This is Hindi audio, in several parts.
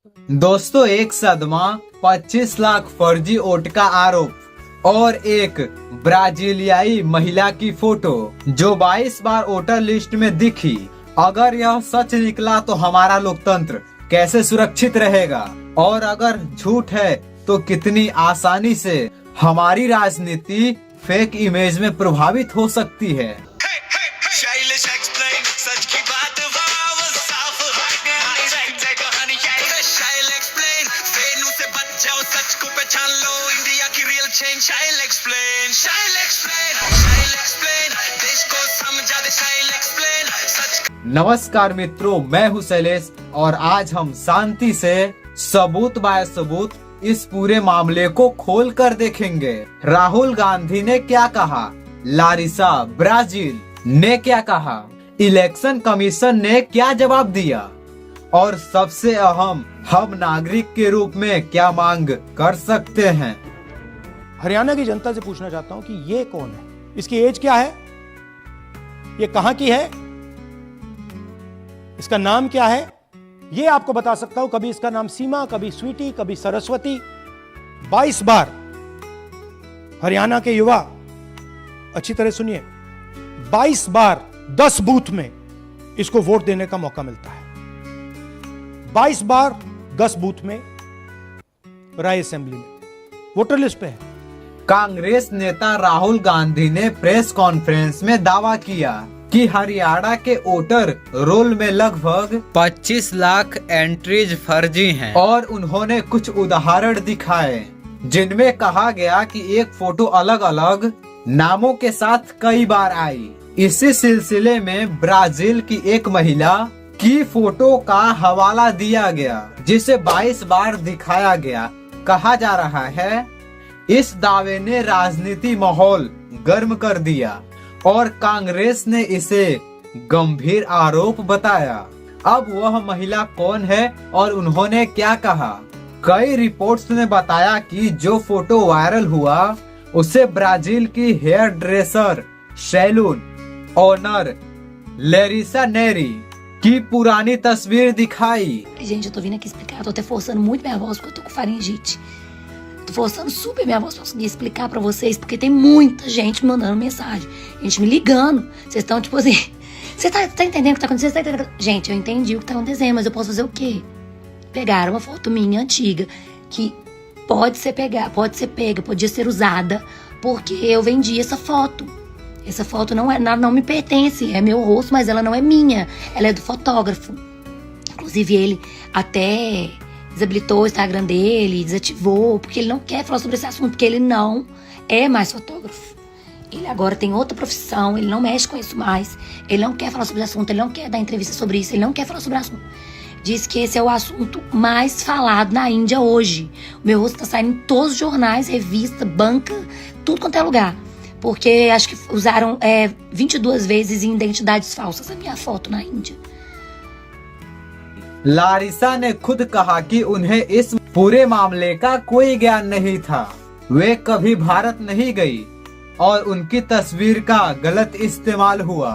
दोस्तों, एक सदमा, 25 लाख फर्जी वोट का आरोप और एक ब्राजीलियाई महिला की फोटो जो 22 बार वोटर लिस्ट में दिखी। अगर यह सच निकला तो हमारा लोकतंत्र कैसे सुरक्षित रहेगा, और अगर झूठ है तो कितनी आसानी से हमारी राजनीति फेक इमेज में प्रभावित हो सकती है। शैलेश एक्सप्लेन, सच की बात वाव साफ कहानी शैल एक्सप्लेन, वेन्यू से बच जाओ, सच को पहचान लो, इंडिया की रियल चेंज। शैल एक्सप्लेन, शैल एक्सप्लेन, शैल एक्सप्लेन, देश को समझा दे। शैल एक्सप्लेन सच। नमस्कार मित्रों, मैं हूं शैलेश और आज हम शांति से सबूत बाय सबूत इस पूरे मामले को खोल कर देखेंगे। राहुल गांधी ने क्या कहा, लारिसा ब्राजील ने क्या कहा, इलेक्शन कमीशन ने क्या जवाब दिया, और सबसे अहम, हम नागरिक के रूप में क्या मांग कर सकते हैं। हरियाणा की जनता से पूछना चाहता हूं कि ये कौन है, इसकी एज क्या है, ये कहां की है, इसका नाम क्या है, ये आपको बता सकता हूं। कभी इसका नाम सीमा, कभी स्वीटी, कभी सरस्वती। 22 बार हरियाणा के युवा अच्छी तरह सुनिए, 22 बार 10 बूथ में इसको वोट देने का मौका मिलता है। 22 बार 10 बूथ में राय असेंबली में वोटर लिस्ट पे है। कांग्रेस नेता राहुल गांधी ने प्रेस कॉन्फ्रेंस में दावा किया कि हरियाणा के वोटर रोल में लगभग 25 लाख एंट्रीज फर्जी हैं, और उन्होंने कुछ उदाहरण दिखाए जिनमें कहा गया कि एक फोटो अलग अलग नामों के साथ कई बार आई। इसी सिलसिले में ब्राजील की एक महिला की फोटो का हवाला दिया गया जिसे 22 बार दिखाया गया। कहा जा रहा है इस दावे ने राजनीति माहौल गर्म कर दिया और कांग्रेस ने इसे गंभीर आरोप बताया। अब वह महिला कौन है और उन्होंने क्या कहा? कई रिपोर्ट्स ने बताया कि जो फोटो वायरल हुआ उसे ब्राजील की hair dresser salon owner Larissa Neri की पुरानी तस्वीर दिखाई। Gente, eu tô vindo aqui explicar, tô até forçando muito minha voz porque eu tô com faringite. Tô forçando super minha voz pra conseguir explicar pra vocês, porque tem muita gente me mandando mensagem, gente me ligando. Vocês estão tipo assim, você tá entendendo o que tá acontecendo? Você tá entendendo? Gente, eu entendi o que tá acontecendo, mas eu posso fazer o quê? Pegaram uma foto minha antiga, que pode ser pega, podia ser usada, porque eu vendi essa foto. Essa foto não me pertence, é meu rosto, mas ela não é minha, ela é do fotógrafo. Inclusive ele até desabilitou o Instagram dele, desativou, porque ele não quer falar sobre esse assunto, porque ele não é mais fotógrafo. Ele agora tem outra profissão, ele não mexe com isso mais, ele não quer falar sobre esse assunto, ele não quer dar entrevista sobre isso, ele não quer falar sobre o assunto. Diz que esse é o assunto mais falado na Índia hoje. O meu rosto tá saindo em todos os jornais, revista, banca, tudo quanto é lugar. Porque acho que usaram 22 vezes em identidades falsas a minha foto na Índia. Larissa ने खुद कहा कि उन्हें इस पूरे मामले का कोई ज्ञान नहीं था। वे कभी भारत नहीं गई और उनकी तस्वीर का गलत इस्तेमाल हुआ।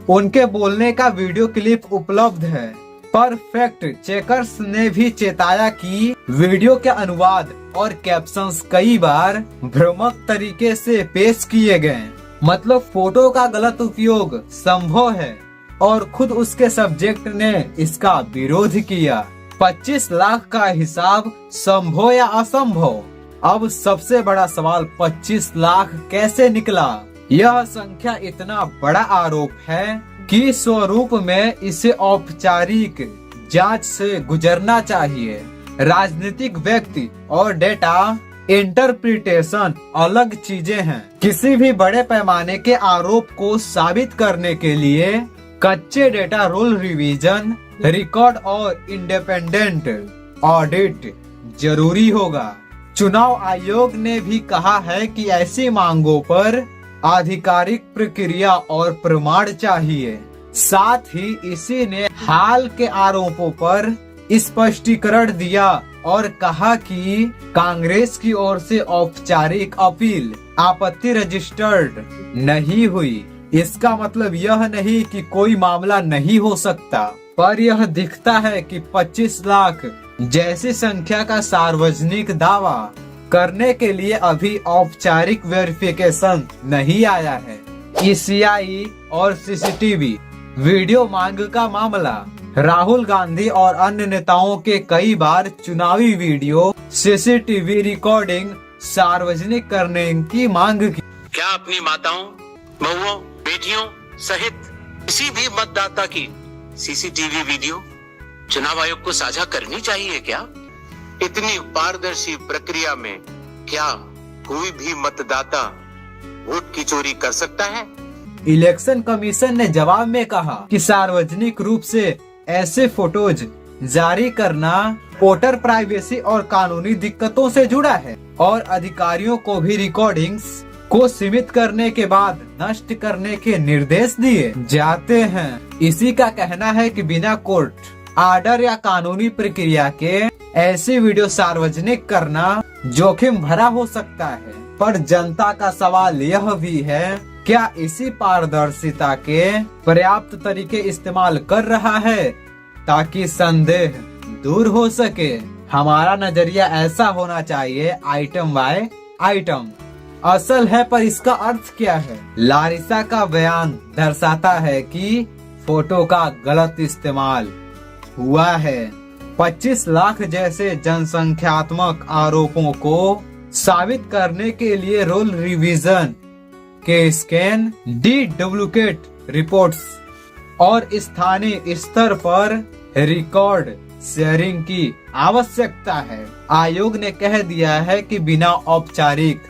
उनके बोलने का वीडियो क्लिप उपलब्ध है, पर फैक्ट चेकर्स ने भी चेताया कि वीडियो के अनुवाद और कैप्शंस कई बार भ्रामक तरीके से पेश किए गए। मतलब फोटो का गलत उपयोग संभव है और खुद उसके सब्जेक्ट ने इसका विरोध किया। 25 लाख का हिसाब संभव या असंभव? अब सबसे बड़ा सवाल 25 लाख कैसे निकला? यह संख्या इतना बड़ा आरोप है कि स्वरूप में इसे औपचारिक जांच से गुजरना चाहिए। राजनीतिक व्यक्ति और डेटा इंटरप्रिटेशन अलग चीजें हैं। किसी भी बड़े पैमाने के आरोप को साबित करने के लिए कच्चे डेटा, रोल रिवीजन, रिकॉर्ड और इंडिपेंडेंट ऑडिट जरूरी होगा। चुनाव आयोग ने भी कहा है कि ऐसी मांगों पर आधिकारिक प्रक्रिया और प्रमाण चाहिए। साथ ही इसी ने हाल के आरोपों पर स्पष्टीकरण दिया और कहा कि कांग्रेस की ओर से औपचारिक अपील आपत्ति रजिस्टर्ड नहीं हुई। इसका मतलब यह नहीं कि कोई मामला नहीं हो सकता, पर यह दिखता है कि 25 लाख जैसी संख्या का सार्वजनिक दावा करने के लिए अभी औपचारिक वेरिफिकेशन नहीं आया है। ECI और CCTV वीडियो मांग का मामला। राहुल गांधी और अन्य नेताओं के कई बार चुनावी वीडियो CCTV रिकॉर्डिंग सार्वजनिक करने की मांग की। क्या अपनी माताओं, बहुओं, बेटियों सहित किसी भी मतदाता की CCTV वीडियो चुनाव आयोग को साझा करनी चाहिए क्या? इतनी पारदर्शी प्रक्रिया में क्या कोई भी मतदाता वोट की चोरी कर सकता है? इलेक्शन कमीशन ने जवाब में कहा कि सार्वजनिक रूप से ऐसे फोटोज जारी करना वोटर प्राइवेसी और कानूनी दिक्कतों से जुड़ा है और अधिकारियों को भी रिकॉर्डिंग्स को सीमित करने के बाद नष्ट करने के निर्देश दिए जाते हैं। इसी का कहना है कि बिना कोर्ट आर्डर या कानूनी प्रक्रिया के ऐसी वीडियो सार्वजनिक करना जोखिम भरा हो सकता है। पर जनता का सवाल यह भी है, क्या इसी पारदर्शिता के पर्याप्त तरीके इस्तेमाल कर रहा है ताकि संदेह दूर हो सके? हमारा नजरिया ऐसा होना चाहिए, आइटम बाय आइटम। असल है पर इसका अर्थ क्या है? लारिसा का बयान दर्शाता है कि फोटो का गलत इस्तेमाल हुआ है। 25 लाख जैसे जनसंख्यात्मक आरोपों को साबित करने के लिए रोल रिवीजन के स्कैन, डुप्लीकेट रिपोर्ट्स और स्थानीय स्तर पर रिकॉर्ड शेयरिंग की आवश्यकता है। आयोग ने कह दिया है कि बिना औपचारिक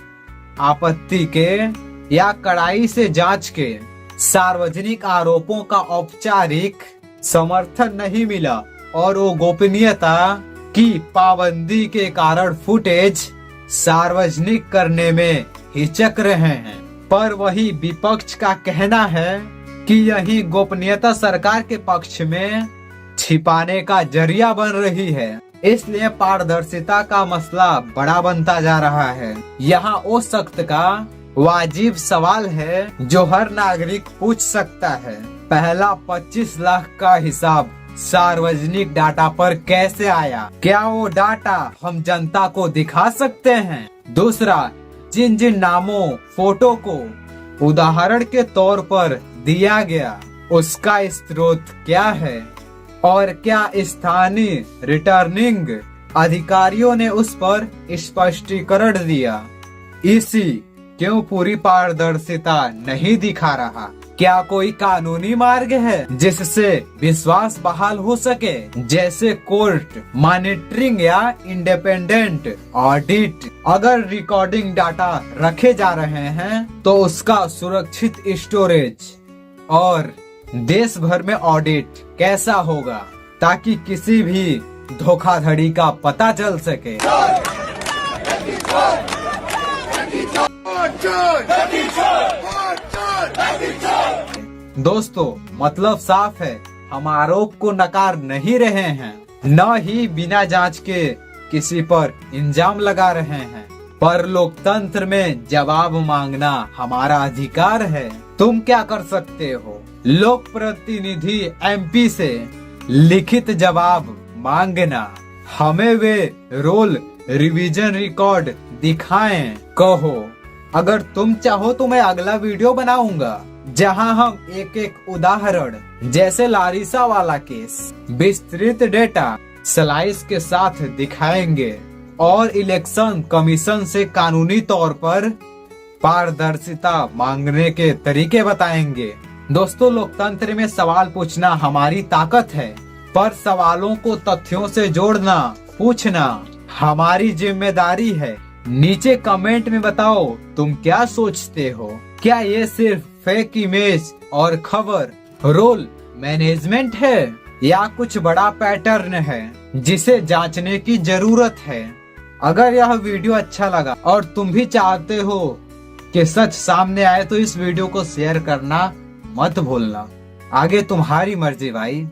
आपत्ति के या कड़ाई से जांच के सार्वजनिक आरोपों का औपचारिक समर्थन नहीं मिला और वो गोपनीयता की पाबंदी के कारण फुटेज सार्वजनिक करने में हिचक रहे हैं। पर वही विपक्ष का कहना है कि यही गोपनीयता सरकार के पक्ष में छिपाने का जरिया बन रही है। इसलिए पारदर्शिता का मसला बड़ा बनता जा रहा है। यहाँ वो सख्त का वाजिब सवाल है जो हर नागरिक पूछ सकता है। पहला, 25 लाख का हिसाब सार्वजनिक डाटा पर कैसे आया? क्या वो डाटा हम जनता को दिखा सकते हैं? दूसरा, जिन जिन नामों, फोटो को उदाहरण के तौर पर दिया गया उसका स्रोत क्या है और क्या स्थानीय रिटर्निंग अधिकारियों ने उस पर स्पष्टीकरण दिया? इसी क्यों पूरी पारदर्शिता नहीं दिखा रहा? क्या कोई कानूनी मार्ग है जिससे विश्वास बहाल हो सके, जैसे कोर्ट मॉनिटरिंग या इंडिपेंडेंट ऑडिट? अगर रिकॉर्डिंग डाटा रखे जा रहे हैं तो उसका सुरक्षित स्टोरेज और देश भर में ऑडिट कैसा होगा ताकि किसी भी धोखाधड़ी का पता चल सके? दोस्तों, मतलब साफ है, हम आरोप को नकार नहीं रहे हैं, न ही बिना जांच के किसी पर इल्जाम लगा रहे हैं। पर लोकतंत्र में जवाब मांगना हमारा अधिकार है। तुम क्या कर सकते हो? लोक प्रतिनिधि MP से लिखित जवाब मांगना, हमें वे रोल रिवीजन रिकॉर्ड दिखाएं, कहो। अगर तुम चाहो तो मैं अगला वीडियो बनाऊंगा जहां हम एक एक उदाहरण, जैसे लारिसा वाला केस, विस्तृत डेटा स्लाइस के साथ दिखाएंगे और इलेक्शन कमीशन से कानूनी तौर पर पारदर्शिता मांगने के तरीके बताएंगे। दोस्तों, लोकतंत्र में सवाल पूछना हमारी ताकत है, पर सवालों को तथ्यों से जोड़ना, पूछना हमारी जिम्मेदारी है। नीचे कमेंट में बताओ तुम क्या सोचते हो। क्या ये सिर्फ फेक इमेज और खबर रोल मैनेजमेंट है या कुछ बड़ा पैटर्न है जिसे जांचने की जरूरत है? अगर यह वीडियो अच्छा लगा और तुम भी चाहते हो कि सच सामने आए तो इस वीडियो को शेयर करना मत भूलना। आगे तुम्हारी मर्जी भाई।